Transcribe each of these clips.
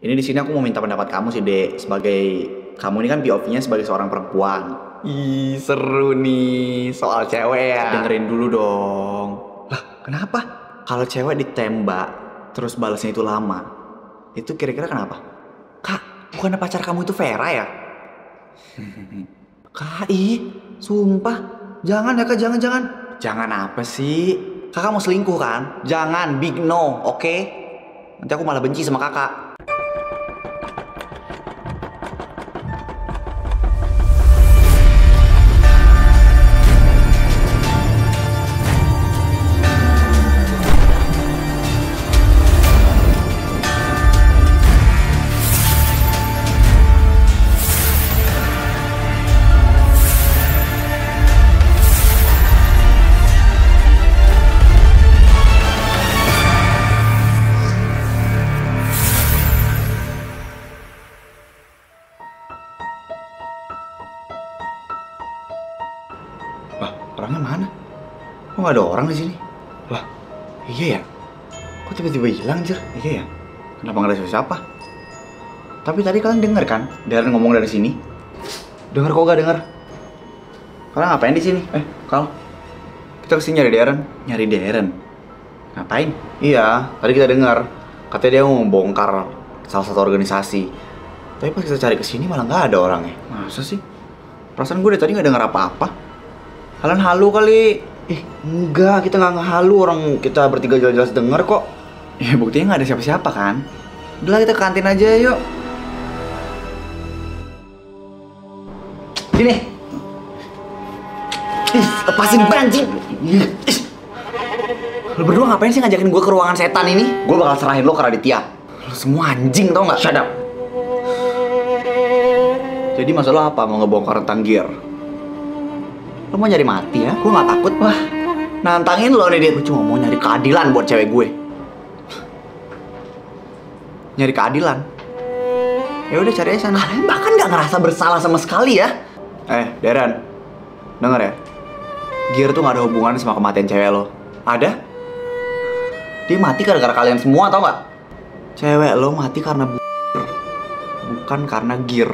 Ini di sini aku mau minta pendapat kamu sih, Dek. Sebagai kamu ini kan POV-nya sebagai seorang perempuan. Ih, seru nih soal cewek ya. Dengerin dulu dong. Lah, kenapa? Kalau cewek ditembak terus balasnya itu lama, itu kira-kira kenapa? Kak, bukannya pacar kamu itu Vera ya? Kak, sumpah. Jangan ya, Kak, jangan. Jangan apa sih? Kakak mau selingkuh kan? Jangan, big no, oke? Nanti aku malah benci sama kakak. Wah, orangnya mana? Kok nggak ada orang di sini? Lah, iya ya? Kok tiba-tiba hilang, Jer? Iya ya? Kenapa nggak ada siapa? Tapi tadi kalian dengar kan? Darren ngomong dari sini. Dengar kok gak dengar? Kalian ngapain di sini? Kal, kita kesini nyari Darren. Nyari Darren? Ngapain? Iya, tadi kita dengar. Katanya dia mau membongkar salah satu organisasi. Tapi pas kita cari kesini malah nggak ada orangnya. Masa sih? Perasaan gue dari tadi nggak dengar apa-apa. Kalian halu kali. Enggak, kita nggak ngehalu, orang kita bertiga jelas-jelas denger kok. Ya buktinya nggak ada siapa-siapa kan. Udah kita ke kantin aja yuk. Sini. Lepasin banjir. Lo berdua ngapain sih ngajakin gue ke ruangan setan ini? Gue bakal serahin lo ke Raditya. Lo semua anjing tau nggak? Shut up. Jadi masalah apa mau ngebongkar tentang gear? Lo mau nyari mati ya? Gue gak takut. Wah, nantangin lo nih dia. Gue cuma mau nyari keadilan buat cewek gue. Nyari keadilan? Ya udah cari aja sana. Kalian bahkan gak ngerasa bersalah sama sekali ya? Darren, denger ya. Gear tuh gak ada hubungan sama kematian cewek lo. Ada? Dia mati gara-gara kalian semua, tau gak? Cewek lo mati karena bukan karena gear.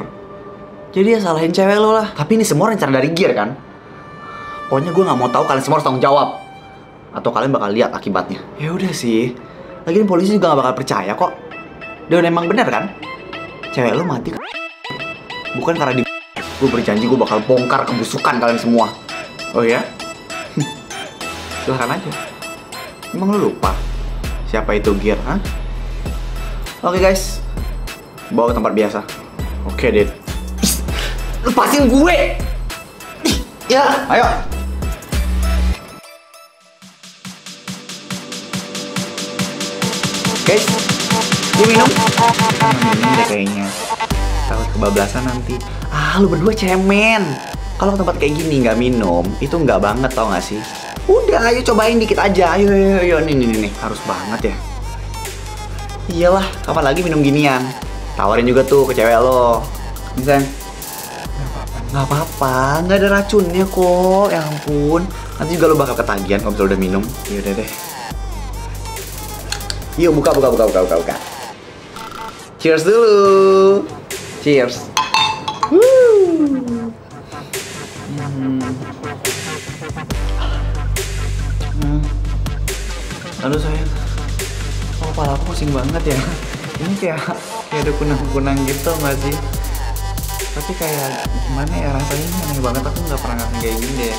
Jadi ya salahin cewek lo lah. Tapi ini semua rencana dari gear kan? Pokoknya gue nggak mau tahu, kalian semua harus tanggung jawab. Atau kalian bakal lihat akibatnya. Ya udah sih. Lagian polisi juga nggak bakal percaya kok. Dan emang bener kan? Cewek lo mati kan? Bukan karena di. Gue berjanji gue bakal bongkar kebusukan kalian semua. Oh ya? Silahkan aja. Emang lo lupa siapa itu Gear, ha? Oke guys, bawa ke tempat biasa. Oke, Dit. Lepasin gue! Ya, ayo. Guys, dia minum. Minum deh kayaknya. Takut kebablasan nanti. Lu berdua cemen. Kalau tempat kayak gini nggak minum, itu nggak banget tau nggak sih? Udah, ayo cobain dikit aja. Ayo, nih. Harus banget ya. Iyalah, kapan lagi minum ginian? Tawarin juga tuh ke cewek lo. Misal. Nggak apa-apa, nggak ada racunnya kok. Ya ampun, nanti juga lo bakal ketagihan kalau misalnya udah minum. Yaudah deh. Yuk, buka. Cheers dulu. Cheers. Aduh sayang, kepala aku pusing banget ya. Ini kayak ada kunang-kunang gitu nggak sih? Tapi kayak gimana ya, rasanya aneh banget. Aku nggak pernah ngerasain kayak gini deh.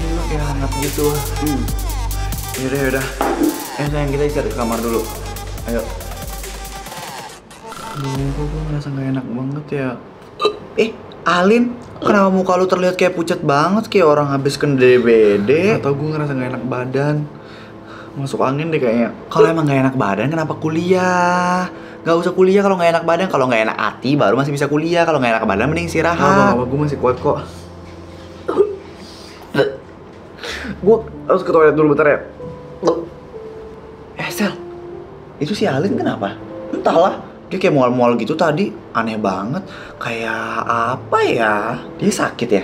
Ini kayak hangat gitu. Yaudah. Sayang, kita istirahat ke kamar dulu. Ayo. Kok gue ngerasa nggak enak banget ya. Alin, kenapa muka lu terlihat kayak pucat banget, kayak orang habis kena DBD? Atau gue ngerasa nggak enak badan. Masuk angin deh kayaknya. Kalau emang nggak enak badan, kenapa kuliah? Gak usah kuliah kalau nggak enak badan. Kalau nggak enak hati baru masih bisa kuliah. Kalau nggak enak badan mending istirahat. Apa gue masih kuat kok. Gue harus ke toilet dulu bentar ya. Sel, itu si Alin kenapa? Entahlah, dia kayak mual-mual gitu tadi. Aneh banget. Kayak apa ya? Dia sakit ya?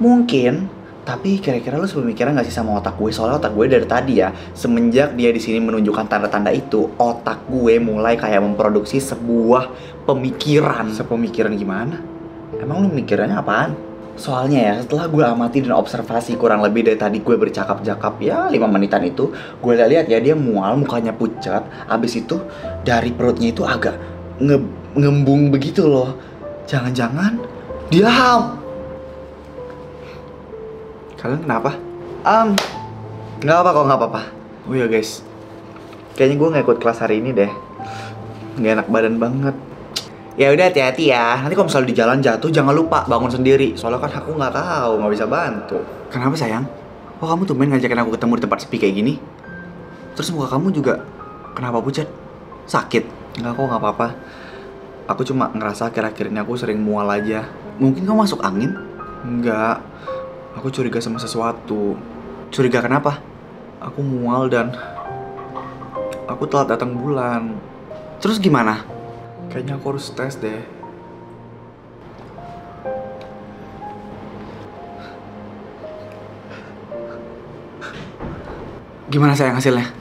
Mungkin Tapi kira-kira lu sepemikiran gak sih sama otak gue? Soalnya otak gue dari tadi ya, semenjak dia di sini menunjukkan tanda-tanda itu, otak gue mulai kayak memproduksi sebuah pemikiran. Sepemikiran gimana? Emang lu mikirannya apaan? Soalnya ya, setelah gue amati dan observasi kurang lebih dari tadi gue bercakap-cakap ya 5 menitan itu, gue lihat ya dia mual, mukanya pucat, abis itu dari perutnya itu agak ngembung begitu loh. Jangan-jangan dia Kalian kenapa? Nggak apa kok, nggak apa-apa. Oh ya guys, kayaknya gue nggak ikut kelas hari ini deh. Nggak enak badan banget. Ya udah, hati-hati ya. Nanti kalau misalnya di jalan jatuh jangan lupa bangun sendiri. Soalnya kan aku nggak tahu, nggak bisa bantu. Kenapa sayang? Oh kamu tuh main ngajakin aku ketemu di tempat sepi kayak gini? Terus muka kamu juga kenapa pucat? Sakit? Nggak kok, nggak apa-apa. Aku cuma ngerasa akhir-akhir ini aku sering mual aja. Mungkin kamu masuk angin? Enggak. Aku curiga sama sesuatu. Curiga kenapa? Aku mual dan aku telat datang bulan. Terus gimana? Kayaknya aku harus tes deh. Gimana sayang hasilnya?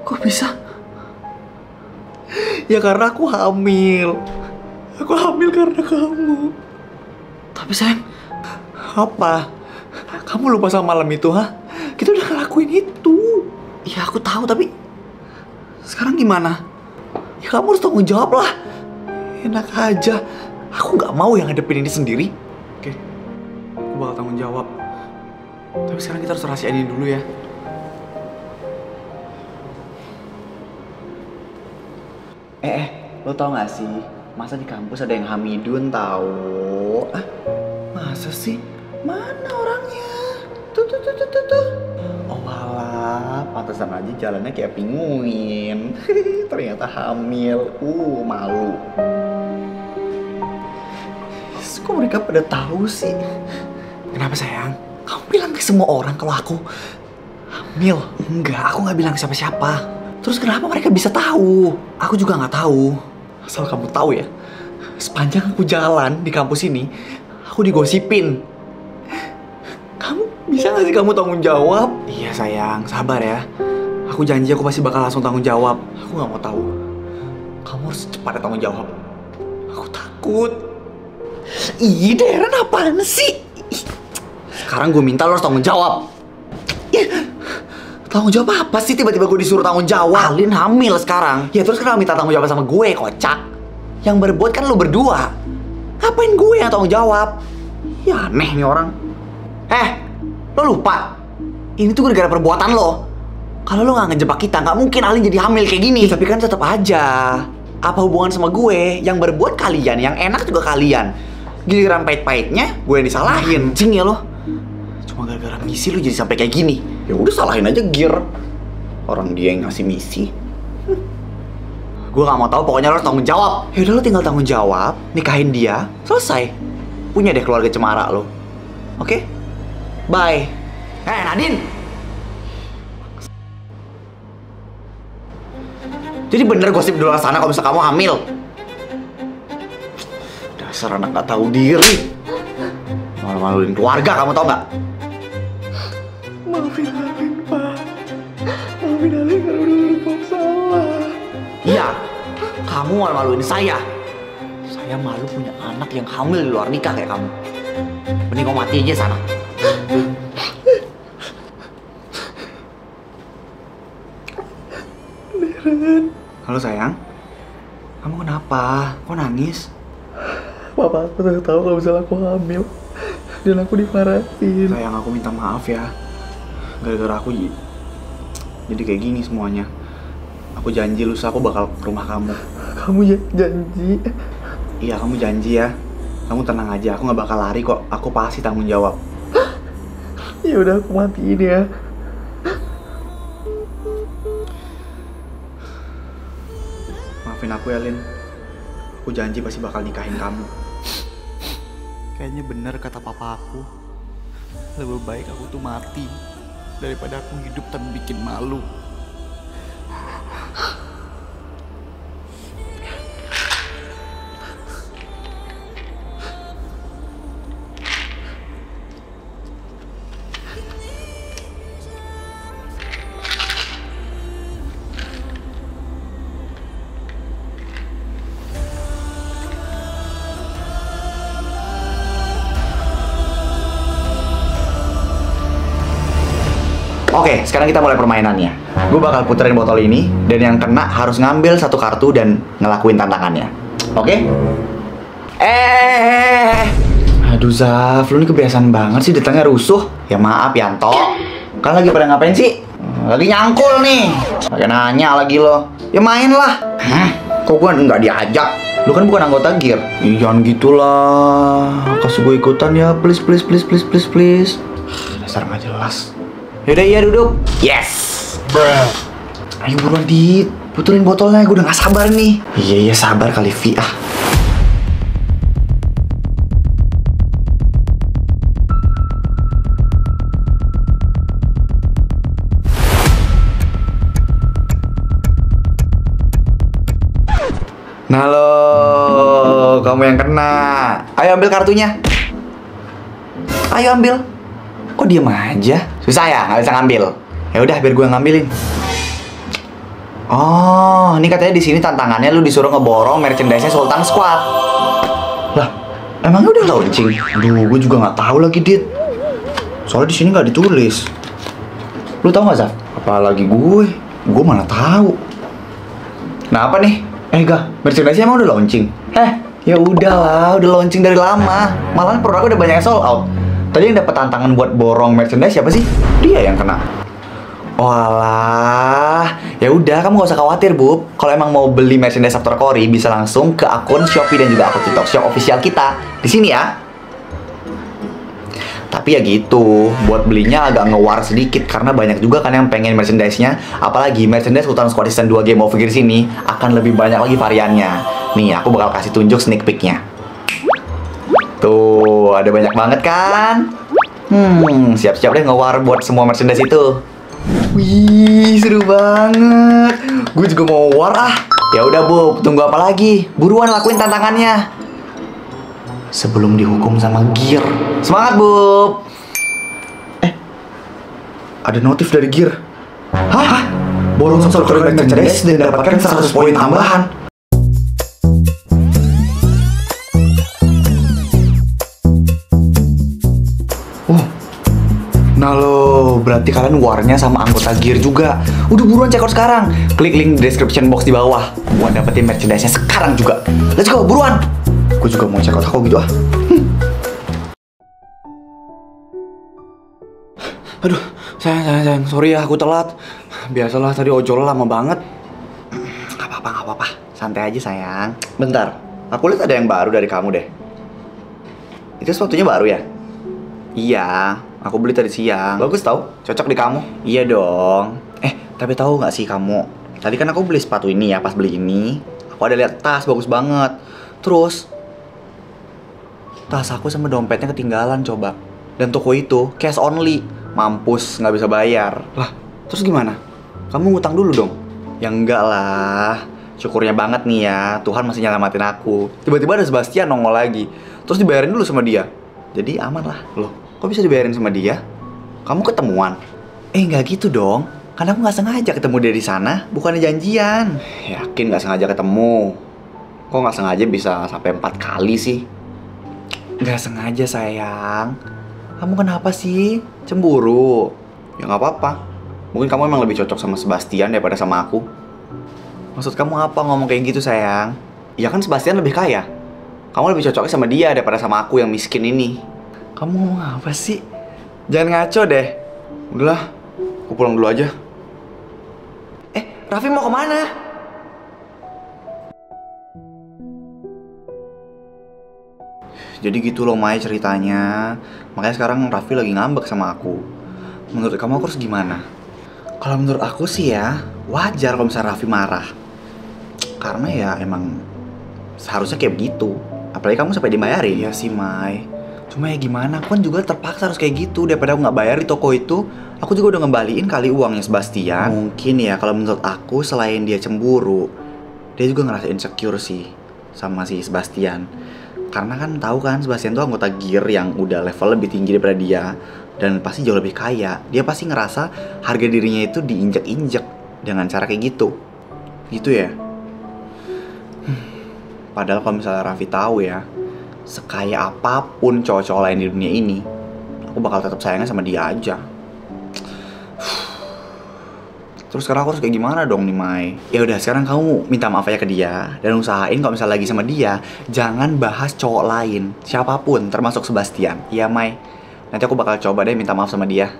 Kok bisa? Ya karena aku hamil. Aku hamil karena kamu. Tapi sayang, apa? Kamu lupa sama malam itu, ha? Kita udah ngelakuin itu. Ya aku tahu, tapi sekarang gimana? Ya kamu harus tanggung jawab lah. Enak aja. Aku nggak mau yang ngadepin ini sendiri. Oke, aku bakal tanggung jawab. Tapi sekarang kita harus rahasiain ini dulu ya. Lo tau gak sih, masa di kampus ada yang hamidun tau? Ah, masa sih? Mana orangnya? Tuh. Oh alah, pantesan aja jalannya kayak pinguin. Ternyata hamil, malu. Kok mereka pada tahu sih? Kenapa sayang? Kamu bilang ke semua orang kalau aku hamil? Enggak, aku gak bilang ke siapa-siapa. Terus kenapa mereka bisa tahu? Aku juga nggak tahu. Asal kamu tahu ya, sepanjang aku jalan di kampus ini, aku digosipin. Kamu bisa nggak sih kamu tanggung jawab? Iya sayang, sabar ya. Aku janji aku pasti bakal langsung tanggung jawab. Aku nggak mau tahu. Kamu harus cepatnya tanggung jawab. Aku takut. Ih, Deren apaan sih? Sekarang gue minta lo harus tanggung jawab. Tanggung jawab apa sih tiba-tiba gue disuruh tanggung jawab? Alin hamil sekarang. Ya terus kenapa minta tanggung jawab sama gue, kocak? Yang berbuat kan lo berdua. Ngapain gue yang tanggung jawab? Ya aneh nih orang. Lo lupa? Ini tuh gara-gara perbuatan lo. Kalau lo gak ngejebak kita, gak mungkin Alin jadi hamil kayak gini. Ya, tapi kan tetap aja. Apa hubungan sama gue? Yang berbuat kalian, yang enak juga kalian. Giliran pahit-pahitnya, gue yang disalahin. Anjing ya lo. Cuma gara-gara misi lo jadi sampai kayak gini. Ya udah salahin aja Gear. Orang dia yang ngasih misi. Gue gak mau tahu, pokoknya lo harus tanggung jawab. Ya udah lo tinggal tanggung jawab, nikahin dia, selesai. Punya deh keluarga cemara lo. Oke? Bye. Nadine. Jadi bener gosip di luar sana kalau misalnya kamu hamil. Dasar anak gak tahu diri. Malu-maluin keluarga, kamu tau gak? Maafin Alin, Pak. Maafin Alin karena udah berbuat salah. Iya, kamu malu-maluin saya. Saya malu punya anak yang hamil di luar nikah kayak kamu. Mending kamu mati aja sana. Deren. Halo sayang. Kamu kenapa? Kok nangis? Papa aku udah tahu kalau misalnya aku hamil. Dan aku dimarahin. Sayang, aku minta maaf ya. Gara-gara aku jadi kayak gini semuanya. Aku janji lusa aku bakal ke rumah kamu. Kamu janji? Iya, kamu janji ya. Kamu tenang aja, aku gak bakal lari kok. Aku pasti tanggung jawab. Ya udah, aku matiin ya. Maafin aku ya, Lin. Aku janji pasti bakal nikahin kamu. Kayaknya bener kata papa aku. Lebih baik aku tuh mati daripada aku hidup tapi bikin malu. Oke, sekarang kita mulai permainannya. Gue bakal puterin botol ini, dan yang kena harus ngambil satu kartu dan ngelakuin tantangannya. Oke? Aduh Zaf, lu ini kebiasaan banget sih datangnya rusuh. Ya maaf Yanto. Kalian lagi pada ngapain sih? Lagi nyangkul nih. Pakai nanya lagi lo. Ya main lah. Hah? Kok gue nggak diajak? Lu kan bukan anggota gear. Ih, jangan gitulah. Kasih gue ikutan ya, please. Dasar nggak jelas. Yaudah, iya duduk. Yes. Bruh. Ayo buruan Dit, puterin botolnya. Gue udah gak sabar nih. Iya sabar kali Vi ah. Nah lo, kamu yang kena. Ayo ambil kartunya. Ayo ambil. Kok diem aja? Susah ya, nggak bisa ngambil. Ya udah, biar gue ngambilin. Oh, ini katanya di sini tantangannya lu disuruh ngeborong merchandise-nya Sultan Squad. Lah, emangnya udah launching? Aduh, gue juga nggak tahu lagi, Dit. Soalnya di sini nggak ditulis. Lu tahu nggak, Zaf? Apalagi gue mana tahu. Nah, apa nih? Merchandise-nya emang udah launching? Ya udahlah, udah launching dari lama. Malahan produknya udah banyak yang sold out. Tadi yang dapat tantangan buat borong merchandise siapa sih? Dia yang kena. Walah, ya udah kamu gak usah khawatir, Bub. Kalau emang mau beli merchandise After Cory bisa langsung ke akun Shopee dan juga akun TikTok Shop official kita di sini ya. Tapi ya gitu, buat belinya agak ngewar sedikit karena banyak juga kan yang pengen merchandise-nya. Apalagi merchandise Sultan Squad Season 2 Game of Figures ini akan lebih banyak lagi variannya. Nih, aku bakal kasih tunjuk sneak peek-nya. Tuh, ada banyak banget kan? Siap-siap deh ngewar buat semua merchandise itu. Wih, seru banget. Gue juga mau war ah. Ya udah, Bub, tunggu apa lagi? Buruan lakuin tantangannya. Sebelum dihukum sama Gear. Semangat, Bub. Ada notif dari Gear. Hah? Borong satu merchandise dan dapatkan 100 poin tambahan. Nah lo, berarti kalian warnya sama anggota Gear juga. Udah buruan check out sekarang. Klik link di description box di bawah buat dapetin merchandise-nya sekarang juga. Let's go, buruan. Gue juga mau check out aku gitu ah. Aduh, sayang, sorry ya aku telat. Biasalah tadi ojol lama banget. Gak apa-apa. Santai aja sayang. Bentar, aku lihat ada yang baru dari kamu deh. Itu sepatunya baru ya? Iya, aku beli tadi siang. Bagus tau, cocok di kamu. Iya dong. Tapi tahu nggak sih kamu? Tadi kan aku beli sepatu ini ya, pas beli ini aku ada lihat tas bagus banget. Terus tas aku sama dompetnya ketinggalan coba. Dan toko itu cash only. Mampus, nggak bisa bayar. Lah, terus gimana? Kamu ngutang dulu dong? Ya enggak lah. Syukurnya banget nih ya, Tuhan masih nyelamatin aku. Tiba-tiba ada Sebastian nongol lagi. Terus dibayarin dulu sama dia. Jadi aman lah. Loh, kok bisa dibayarin sama dia? Kamu ketemuan? Nggak gitu dong. Karena aku nggak sengaja ketemu dia di sana, bukannya janjian. Yakin nggak sengaja ketemu? Kok nggak sengaja bisa sampai 4 kali sih? Nggak sengaja sayang. Kamu kenapa sih? Cemburu? Ya nggak apa-apa. Mungkin kamu emang lebih cocok sama Sebastian daripada sama aku. Maksud kamu apa ngomong kayak gitu sayang? Ya kan Sebastian lebih kaya. Kamu lebih cocoknya sama dia daripada sama aku yang miskin ini. Kamu ngomong apa sih? Jangan ngaco deh. Udahlah, aku pulang dulu aja. Raffi mau kemana? Jadi gitu loh Mai ceritanya. Makanya sekarang Raffi lagi ngambek sama aku. Menurut kamu aku harus gimana? Kalau menurut aku sih ya wajar kalau misalnya Raffi marah. Karena ya emang seharusnya kayak begitu. Apalagi kamu sampai dibayarin. Iya sih Mai. Cuma ya gimana, aku kan juga terpaksa harus kayak gitu. Daripada aku nggak bayar di toko itu, aku juga udah ngembaliin kali uangnya Sebastian. Mungkin ya kalau menurut aku selain dia cemburu, dia juga ngerasa insecure sih sama si Sebastian. Karena kan tahu kan Sebastian tuh anggota gear yang udah level lebih tinggi daripada dia, dan pasti jauh lebih kaya. Dia pasti ngerasa harga dirinya itu diinjek-injek dengan cara kayak gitu. Gitu ya. Padahal kalau misalnya Raffi tahu ya, sekaya apapun cowok-cowok lain di dunia ini, aku bakal tetap sayangnya sama dia aja. Terus sekarang aku harus kayak gimana dong nih, Mai? Ya udah, sekarang kamu minta maaf aja ke dia dan usahain kalau misalnya lagi sama dia, jangan bahas cowok lain, siapapun, termasuk Sebastian. Iya, Mai. Nanti aku bakal coba deh minta maaf sama dia.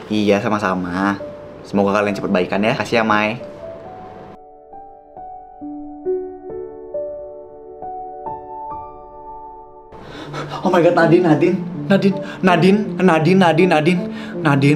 Iya, sama-sama. Semoga kalian cepet baikan ya. Kasih ya, Mai. Oh my god, Nadine,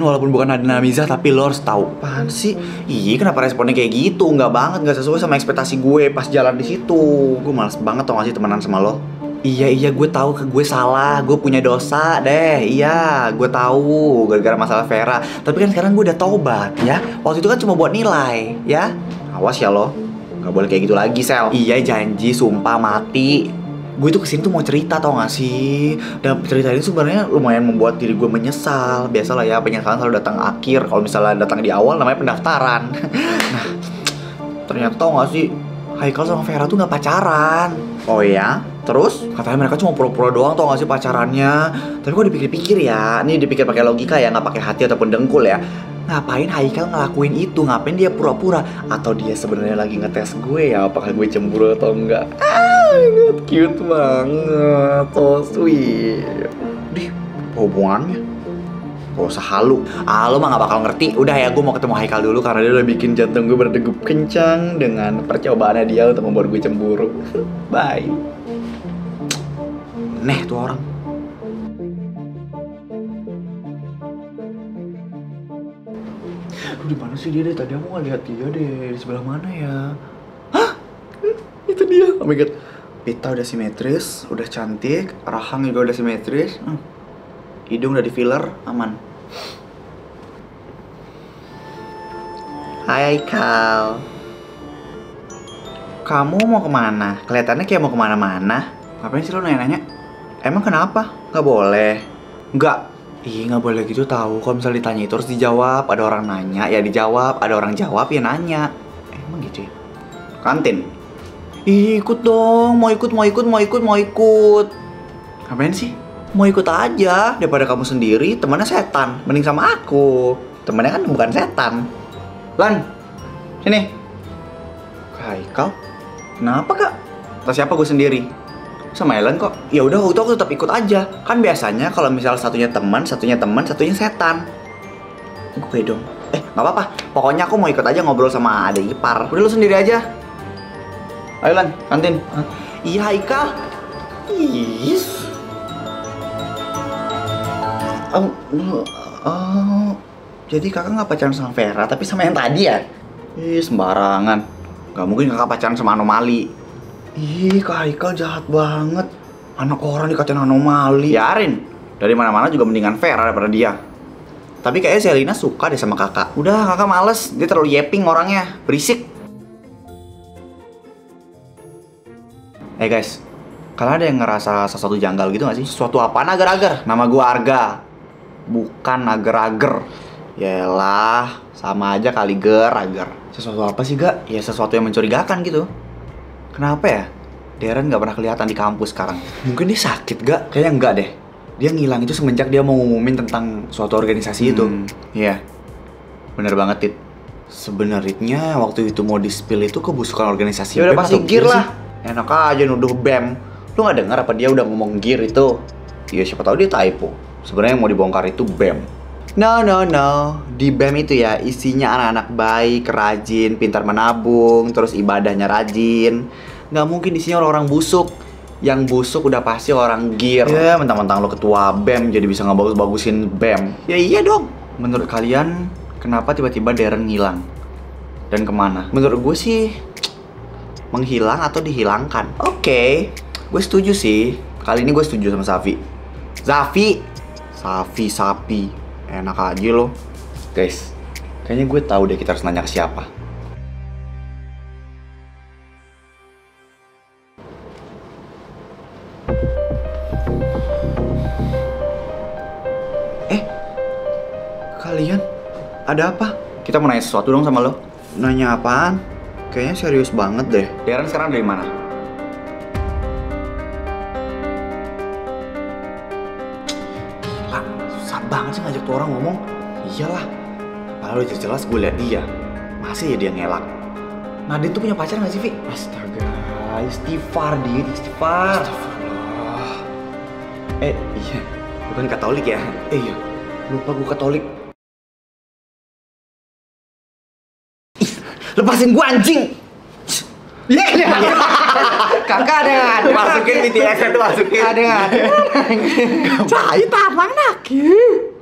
walaupun bukan Nadine Amizah, tapi lo harus tahu. Apaan sih? Iya, kenapa responnya kayak gitu? Enggak banget, enggak sesuai sama ekspektasi gue pas jalan di situ. Gue males banget tau gak sih temenan sama lo. Iya, gue tahu ke gue salah, gue punya dosa deh. Iya, gue tahu gara-gara masalah Vera. Tapi kan sekarang gue udah taubat ya. Waktu itu kan cuma buat nilai, ya. Awas ya lo, nggak boleh kayak gitu lagi, Sel. Iya, janji, sumpah mati. Gue tuh kesini tuh mau cerita, tau gak sih? Dan cerita ini sebenarnya lumayan membuat diri gue menyesal. Biasalah ya, penyesalan selalu datang akhir. Kalau misalnya datang di awal namanya pendaftaran. Nah, ternyata tau gak sih, Haikal sama Vera tuh gak pacaran. Oh ya? Terus? Katanya mereka cuma pura-pura doang, tau gak sih pacarannya. Tapi kok dipikir-pikir ya, ini dipikir pakai logika ya, gak pakai hati ataupun dengkul ya. Ngapain Haikal ngelakuin itu? Ngapain dia pura-pura? Atau dia sebenarnya lagi ngetes gue ya, apakah gue cemburu atau enggak? Cute banget, so sweet. Dih, hubungannya gak usah halu. Lo mah gak bakal ngerti. Udah ya, gue mau ketemu Haikal dulu karena dia udah bikin jantung gue berdegup kencang dengan percobaannya dia untuk membuat gue cemburu. Bye. Neh tuh orang. Di mana sih dia deh? Tadi aku nggak lihat dia deh. Di sebelah mana ya? Hah? Itu dia. Oh my god. Pita udah simetris, udah cantik, rahang juga udah simetris. Hidung udah di filler, aman. Hai Kal. Kamu mau kemana? Kelihatannya kayak mau kemana-mana. Ngapain sih lo nanya-nanya? Emang kenapa? Nggak boleh. Nggak. Ih, nggak boleh gitu tahu. Kalau misalnya ditanya itu harus dijawab. Ada orang nanya, ya dijawab. Ada orang jawab, ya nanya. Emang gitu ya? Kantin. Ih, ikut dong. Mau ikut. Ngapain sih? Mau ikut aja. Daripada kamu sendiri, temannya setan. Mending sama aku. Temannya kan bukan setan. Lan, sini. Haikal? Kenapa kak? Atau siapa gue sendiri? Sama Ellen kok. Ya udah, waktu itu aku tetap ikut aja. Kan biasanya kalau misal satunya teman, satunya setan. Gue dong. Nggak apa-apa. Pokoknya aku mau ikut aja ngobrol sama adik ipar. Udah lu sendiri aja. Ayo Lan, kantin. Iya Haikal. Is. Jadi kakak nggak pacaran sama Vera, tapi sama yang tadi ya? Ih, sembarangan. Gak mungkin kakak pacaran sama anomali. Ih, Kak Haikal jahat banget. Anak orang dikatain anomali. Biarin. Dari mana-mana juga mendingan Vera daripada dia. Tapi kayaknya Selina suka deh sama kakak. Udah, kakak males. Dia terlalu yeping orangnya. Berisik. Guys, kalian ada yang ngerasa sesuatu janggal gitu gak sih? Sesuatu apaan agar-agar? Nama gue Arga. Bukan agar-agar. Yaelah, sama aja kali ger-agar. Sesuatu apa sih, Gak? Ya sesuatu yang mencurigakan gitu. Kenapa ya? Darren gak pernah kelihatan di kampus sekarang. Mungkin dia sakit gak? Kayaknya enggak deh. Dia ngilang itu semenjak dia mau ngumumin tentang suatu organisasi itu. Iya. Bener banget, Tit. Sebenarnya waktu itu mau di-spill itu kebusukan organisasi. Ya udah pasti gear lah. Enak aja nuduh BEM. Lu gak dengar apa dia udah ngomong gear itu? Ya siapa tahu dia typo. Sebenarnya yang mau dibongkar itu BEM. No. Di BEM itu ya isinya anak-anak baik, rajin, pintar menabung, terus ibadahnya rajin. Nggak mungkin isinya orang-orang busuk. Yang busuk udah pasti orang gear. Ya, mentang-mentang lo ketua BEM jadi bisa ngebagus-bagusin BEM. Ya iya dong. Menurut kalian kenapa tiba-tiba Darren ngilang? Dan kemana? Menurut gue sih menghilang atau dihilangkan. Oke, gue setuju sih. Kali ini gue setuju sama Safi. Zafi. Sapi. Enak aja lo. Guys, kayaknya gue tahu deh kita harus nanya ke siapa. Kalian ada apa? Kita mau nanya sesuatu dong sama lo. Nanya apaan? Kayaknya serius banget deh. Darren sekarang dari mana? Gila, susah banget sih ngajak tuh orang ngomong. Iyalah, padahal udah jelas gue liat dia. Masih ya dia ngelak. Nadine tuh punya pacar gak sih, Vi? Astaga, istighfar, Dit, istighfar. Astagfirullah. Iya, bukan Katolik ya? Iya, lupa gue Katolik. Lepasin gua anjing. Iya. Kakak dengan masukin BTS itu masukin. Ada. Cai tanang nak.